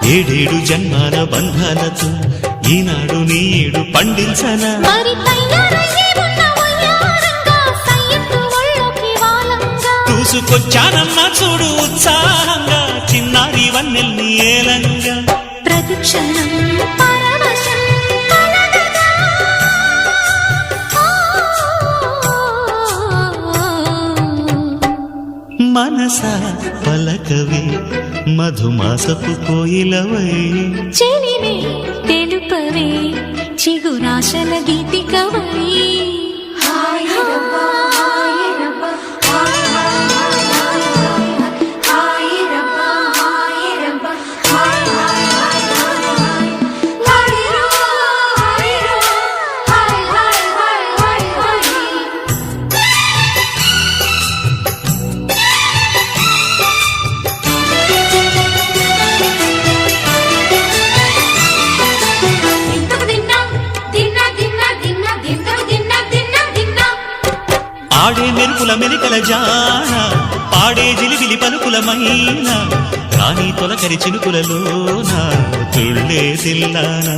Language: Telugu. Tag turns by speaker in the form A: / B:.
A: ఏడేడు జన్మాల బంధాలతో ఈనాడు నీడు పండించనా
B: మరి తయారయ్యే ఉన్న వయ్యారంగా సయ్యత్తు ఒళ్ళోకి వాలంగా
A: చూసుకొచ్చానమ్మా చూడు ఉత్సాహంగా చిన్నారి వన్నెల్ని ఏలంగా
B: ప్రతిక్షణం పరవశం కలగగా.
A: మనసా పలకవే మధుమాసపు కోయిలవై
B: చెలిమే తెలుపవే చిగురాశల గీతికవై
A: ఆడే మెరుపుల మెలికల జాన పాడే జిలిబిలి పలుకులమైన రాణి తొలకరి చినుకులలోన తుళ్ళే తిల్లానా